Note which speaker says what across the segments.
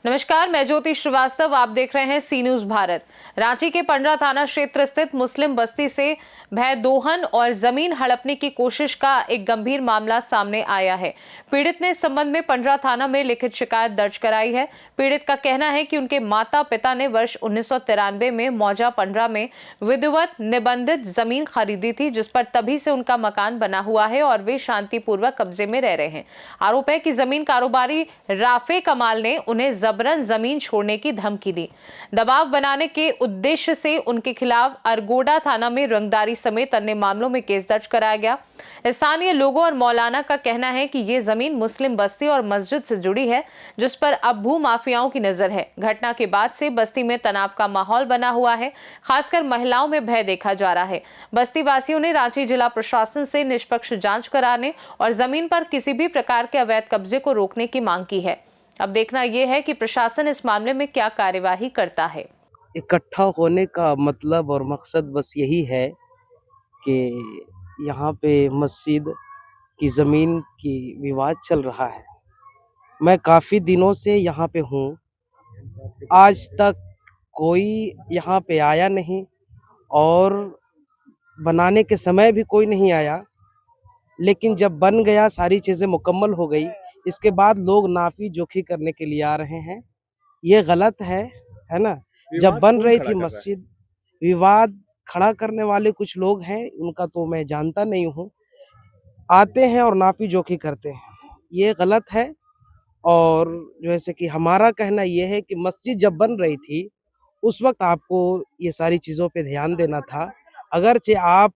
Speaker 1: नमस्कार, मैं ज्योति श्रीवास्तव। आप देख रहे हैं सी न्यूज भारत। रांची के पंडरा थाना क्षेत्र स्थित मुस्लिम बस्ती से भय दोहन और जमीन हड़पने की कोशिश का एक गंभीर मामला सामने आया है। पीड़ित ने इस संबंध में पंडरा थाना में लिखित शिकायत दर्ज कराई है। पीड़ित का कहना है कि उनके माता पिता ने वर्ष 1993 में मौजा पंडरा में विधिवत निबंधित जमीन खरीदी थी, जिस पर तभी से उनका मकान बना हुआ है और वे शांतिपूर्वक कब्जे में रह रहे हैं। आरोप है कि जमीन कारोबारी राफे कमाल ने उन्हें जबरन जमीन छोड़ने की धमकी दी। दबाव बनाने के उद्देश्य से उनके खिलाफ अरगोड़ा थाना में रंगदारी समेत अन्य मामलों में केस दर्ज कराया गया। स्थानीय लोगों और मौलाना का कहना है कि ये जमीन मुस्लिम बस्ती और मस्जिद से जुड़ी है, जिस पर अब भू माफियाओं की नजर है। घटना के बाद से बस्ती में तनाव का माहौल बना हुआ है, खासकर महिलाओं में भय देखा जा रहा है। बस्ती वासियों ने रांची जिला प्रशासन से निष्पक्ष जांच कराने और जमीन पर किसी भी प्रकार के अवैध कब्जे को रोकने की मांग की है। अब देखना यह है कि प्रशासन इस मामले में क्या कार्यवाही करता है।
Speaker 2: इकट्ठा होने का मतलब और मकसद बस यही है कि यहाँ पे मस्जिद की ज़मीन की विवाद चल रहा है। मैं काफ़ी दिनों से यहाँ पे हूँ, आज तक कोई यहाँ पे आया नहीं और बनाने के समय भी कोई नहीं आया। लेकिन जब बन गया, सारी चीज़ें मुकम्मल हो गई, इसके बाद लोग नाफी जोखी करने के लिए आ रहे हैं। ये गलत है ना। जब बन रही थी मस्जिद, विवाद खड़ा करने वाले कुछ लोग हैं, उनका तो मैं जानता नहीं हूँ, आते हैं और नाफी जोखी करते हैं, ये गलत है। और जैसे कि हमारा कहना ये है कि मस्जिद जब बन रही थी उस वक्त आपको ये सारी चीज़ों पे ध्यान देना था। अगरचे आप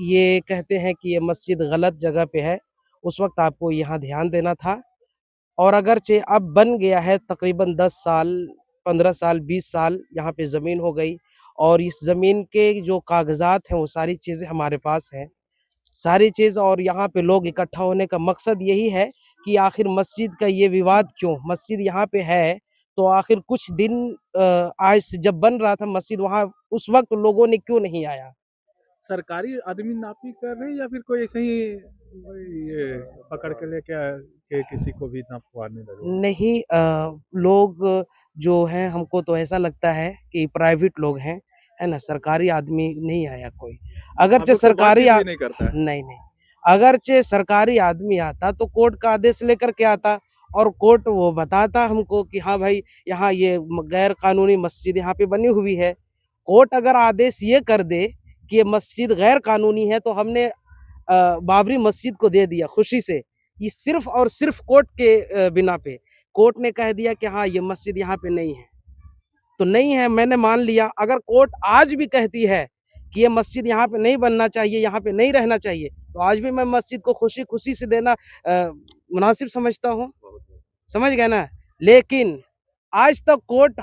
Speaker 2: ये कहते हैं कि ये मस्जिद गलत जगह पे है, उस वक्त आपको यहाँ ध्यान देना था। और अगरचे अब बन गया है, तकरीबन 10 साल, 15 साल, 20 साल यहाँ पे ज़मीन हो गई और इस ज़मीन के जो कागज़ात हैं वो सारी चीज़ें हमारे पास हैं, सारी चीज़। और यहाँ पे लोग इकट्ठा होने का मकसद यही है कि आखिर मस्जिद का ये विवाद क्यों, मस्जिद यहाँ पे है तो आखिर कुछ दिन आज से जब बन रहा था मस्जिद, वहाँ उस वक्त लोगों ने क्यों नहीं आया।
Speaker 3: सरकारी आदमी नापी कर रहे हैं या फिर कोई ऐसे ही ये पकड़ के लेके के किसी को भी नापवाने लगे?
Speaker 2: नहीं, लोग जो हैं, हमको तो ऐसा लगता है कि प्राइवेट लोग हैं, है ना, सरकारी आदमी नहीं आया कोई। अगरचे
Speaker 3: आपको कोई
Speaker 2: सरकारी
Speaker 3: बातचीत भी नहीं करता है?
Speaker 2: नहीं, अगरचे सरकारी आदमी आता तो कोर्ट का आदेश लेकर के आता और कोर्ट वो बताता हमको कि हाँ भाई, यहाँ ये गैर कानूनी मस्जिद यहाँ पे बनी हुई है। कोर्ट अगर आदेश ये कर दे कि ये मस्जिद गैर कानूनी है तो हमने बाबरी मस्जिद को दे दिया खुशी से। ये सिर्फ और सिर्फ कोर्ट के बिना पे, कोर्ट ने कह दिया कि हाँ ये मस्जिद यहाँ पे नहीं है तो नहीं है, मैंने मान लिया। अगर कोर्ट आज भी कहती है कि ये मस्जिद यहाँ पे नहीं बनना चाहिए, यहाँ पे नहीं रहना चाहिए, तो आज भी मैं मस्जिद को खुशी खुशी से देना मुनासिब समझता हूँ, समझ गए ना। लेकिन आज तक कोर्ट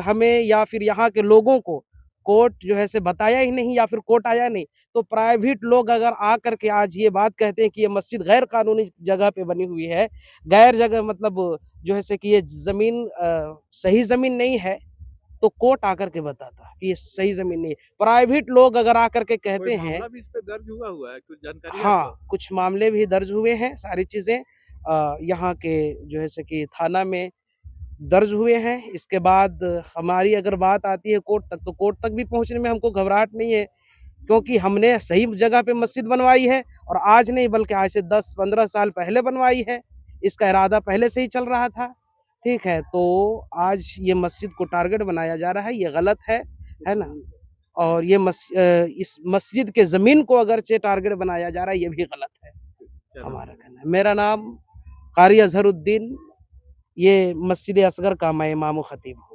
Speaker 2: हमें या फिर यहाँ के लोगों को कोर्ट जो है से बताया ही नहीं या फिर कोर्ट आया नहीं। तो प्राइवेट लोग अगर आकर के आज ये बात कहते हैं कि ये मस्जिद गैर कानूनी जगह पे बनी हुई है, गैर जगह मतलब जो है से कि ये ज़मीन सही ज़मीन नहीं है, तो कोर्ट आकर के बताता कि ये सही ज़मीन नहीं है। प्राइवेट लोग अगर आकर के
Speaker 3: कोई
Speaker 2: कहते हैं,
Speaker 3: मामला भी इस पे दर्ज हुआ है? कुछ जानकारी है आपको?
Speaker 2: हाँ, कुछ मामले भी दर्ज हुए हैं, सारी चीज़ें यहाँ के जो है से कि थाना में दर्ज हुए हैं। इसके बाद हमारी अगर बात आती है कोर्ट तक, तो कोर्ट तक भी पहुँचने में हमको घबराहट नहीं है, क्योंकि हमने सही जगह पे मस्जिद बनवाई है और आज नहीं बल्कि आज से 10-15 साल पहले बनवाई है। इसका इरादा पहले से ही चल रहा था, ठीक है। तो आज ये मस्जिद को टारगेट बनाया जा रहा है, ये गलत है ना। और ये इस मस्जिद के ज़मीन को अगरचे टारगेट बनाया जा रहा है, ये भी गलत है, हमारा कहना है। मेरा नाम कारी अज़हरुद्दीन, ये मस्जिद असगर का मैं इमाम व खतीब हूँ।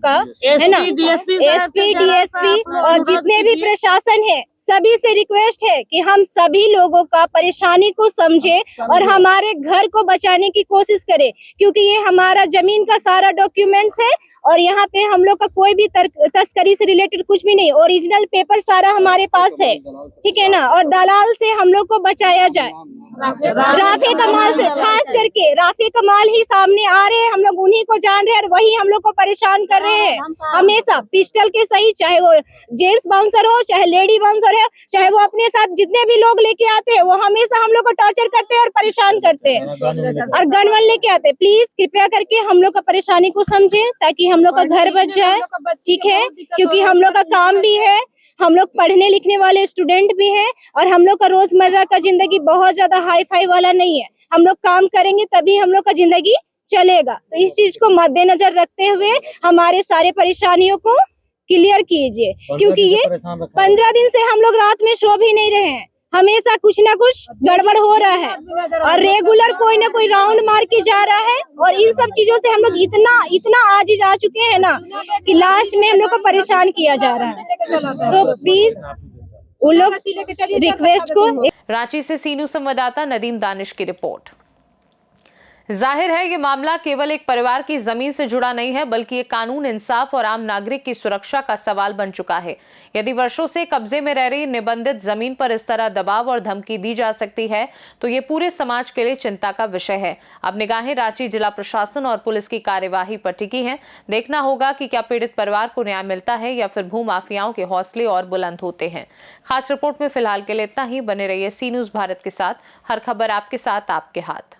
Speaker 4: का, है ना, एसपी डीएसपी और जितने भी प्रशासन है सभी से रिक्वेस्ट है कि हम सभी लोगों का परेशानी को समझे और हमारे घर को बचाने की कोशिश करें, क्योंकि ये हमारा जमीन का सारा डॉक्यूमेंट्स है और यहाँ पे हम लोग का कोई भी तस्करी से रिलेटेड कुछ भी नहीं, ओरिजिनल पेपर सारा हमारे पास है, ठीक है ना। और दलाल से हम लोग को बचाया जाए, राफे कमाल से, खास करके राफे कमाल ही सामने आ रहे हैं, हम लोग उन्हीं को जान रहे हैं और वही हम लोग को परेशान कर रहे हैं हमेशा, पिस्टल के सही, चाहे वो जेंट्स बाउंसर हो चाहे लेडी बाउंसर है, चाहे वो अपने साथ जितने भी लोग लेके आते हैं वो हमेशा हम लोग को टॉर्चर करते हैं और परेशान करते हैं और गन वन लेके आते हैं। प्लीज कृपया करके हम लोग का परेशानी को समझे ताकि हम लोग का घर बच जाए, ठीक है, क्योंकि हम लोग का काम भी है, हम लोग पढ़ने लिखने वाले स्टूडेंट भी हैं और हम लोग का रोजमर्रा का जिंदगी बहुत ज्यादा हाई फाई वाला नहीं है, हम लोग काम करेंगे तभी हम लोग का जिंदगी चलेगा। तो इस चीज को मद्देनजर रखते हुए हमारे सारे परेशानियों को क्लियर कीजिए, क्योंकि ये 15 दिन से हम लोग रात में सो भी नहीं रहे हैं, हमेशा कुछ ना कुछ गड़बड़ हो रहा है और रेगुलर कोई ना कोई राउंड मार के जा रहा है और इन सब चीजों से हम लोग इतना आजिज आ चुके हैं ना कि लास्ट में हम लोग को परेशान किया जा रहा है। तो प्लीज उन लोग रिक्वेस्ट को।
Speaker 1: रांची से सीनू संवाददाता नदीम दानिश की रिपोर्ट। जाहिर है ये मामला केवल एक परिवार की जमीन से जुड़ा नहीं है, बल्कि ये कानून, इंसाफ और आम नागरिक की सुरक्षा का सवाल बन चुका है। यदि वर्षों से कब्जे में रह रही निबंधित जमीन पर इस तरह दबाव और धमकी दी जा सकती है तो ये पूरे समाज के लिए चिंता का विषय है। अब निगाहें रांची जिला प्रशासन और पुलिस की कार्यवाही पर टिकी हैं। देखना होगा कि क्या पीड़ित परिवार को न्याय मिलता है या फिर भूमाफियाओं के हौसले और बुलंद होते हैं। खास रिपोर्ट में फिलहाल के लिए इतना ही। बने रहिए सी न्यूज़ भारत के साथ, हर खबर आपके साथ, आपके हाथ।